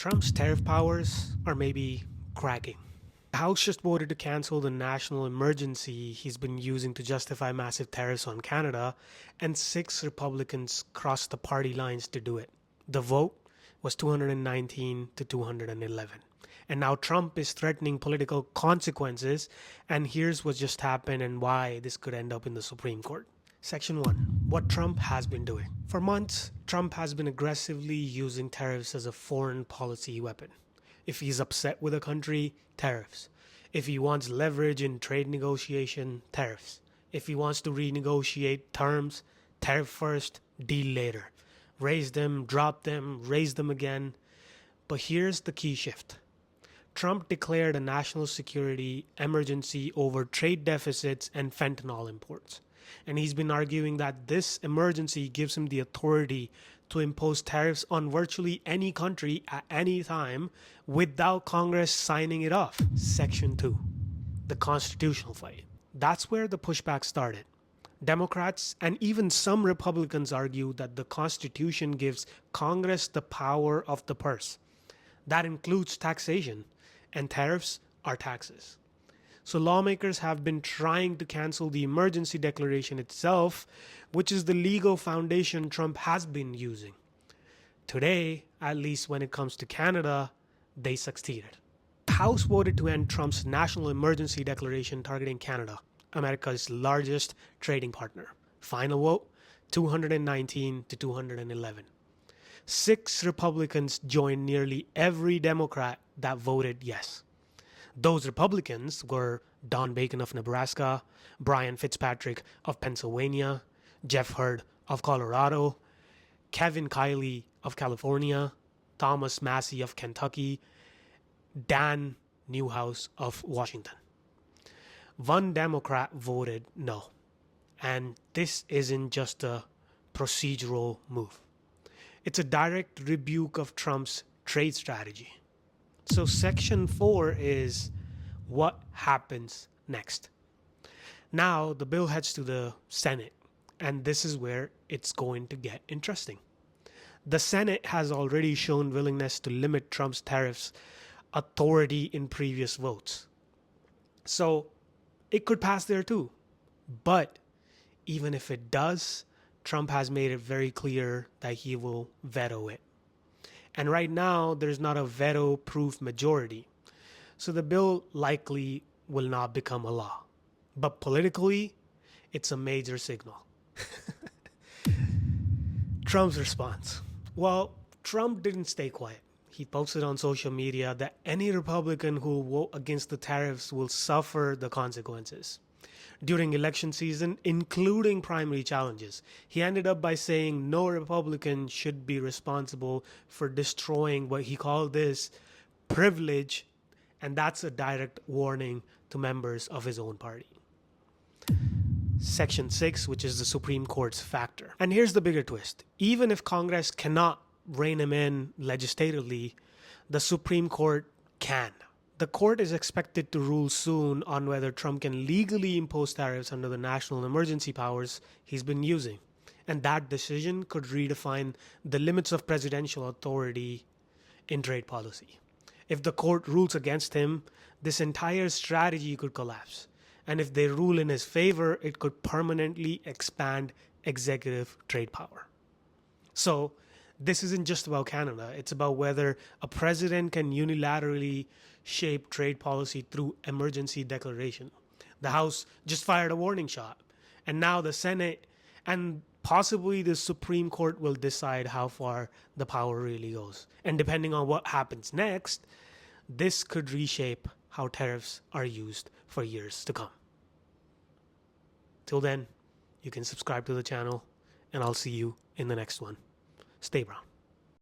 Trump's tariff powers are maybe cracking. The House just voted to cancel the national emergency he's been using to justify massive tariffs on Canada, and 6 Republicans crossed the party lines to do it. The vote was 219 to 211. And now Trump is threatening political consequences, and here's what just happened and why this could end up in the Supreme Court. Section 1. What Trump has been doing. For months, Trump has been aggressively using tariffs as a foreign policy weapon. If he's upset with a country, tariffs. If he wants leverage in trade negotiation, tariffs. If he wants to renegotiate terms, tariff first, deal later. Raise them, drop them, raise them again. But here's the key shift. Trump declared a national security emergency over trade deficits and fentanyl imports. And he's been arguing that this emergency gives him the authority to impose tariffs on virtually any country at any time without Congress signing it off. Section 2. The constitutional fight. That's where the pushback started. Democrats and even some Republicans argue that the Constitution gives Congress the power of the purse. That includes taxation, and tariffs are taxes. So lawmakers have been trying to cancel the emergency declaration itself, which is the legal foundation Trump has been using. Today, at least when it comes to Canada, they succeeded. The House voted to end Trump's national emergency declaration targeting Canada, America's largest trading partner. Final vote, 219 to 211. 6 Republicans joined nearly every Democrat that voted yes. Those Republicans were Don Bacon of Nebraska, Brian Fitzpatrick of Pennsylvania, Jeff Hurd of Colorado, Kevin Kiley of California, Thomas Massey of Kentucky, Dan Newhouse of Washington. One Democrat voted no. And this isn't just a procedural move. It's a direct rebuke of Trump's trade strategy. So Section 4 is what happens next. Now the bill heads to the Senate, and this is where it's going to get interesting. The Senate has already shown willingness to limit Trump's tariffs authority in previous votes. So it could pass there too. But even if it does, Trump has made it very clear that he will veto it. And right now, there's not a veto-proof majority. So the bill likely will not become a law. But politically, it's a major signal. Trump's response. Well, Trump didn't stay quiet. He posted on social media that any Republican who will vote against the tariffs will suffer the consequences. During election season, including primary challenges, he ended up by saying no Republican should be responsible for destroying what he called this privilege, and that's a direct warning to members of his own party. Section 6, which is the Supreme Court's factor. And here's the bigger twist. Even if Congress cannot rein him in legislatively, the Supreme Court can. The court is expected to rule soon on whether Trump can legally impose tariffs under the national emergency powers he's been using. And that decision could redefine the limits of presidential authority in trade policy. If the court rules against him, this entire strategy could collapse. And if they rule in his favor, it could permanently expand executive trade power. So this isn't just about Canada. It's about whether a president can unilaterally shape trade policy through emergency declaration. The House just fired a warning shot. And now the Senate and possibly the Supreme Court will decide how far the power really goes. And depending on what happens next, this could reshape how tariffs are used for years to come. Till then, you can subscribe to the channel, and I'll see you in the next one. Stay brown.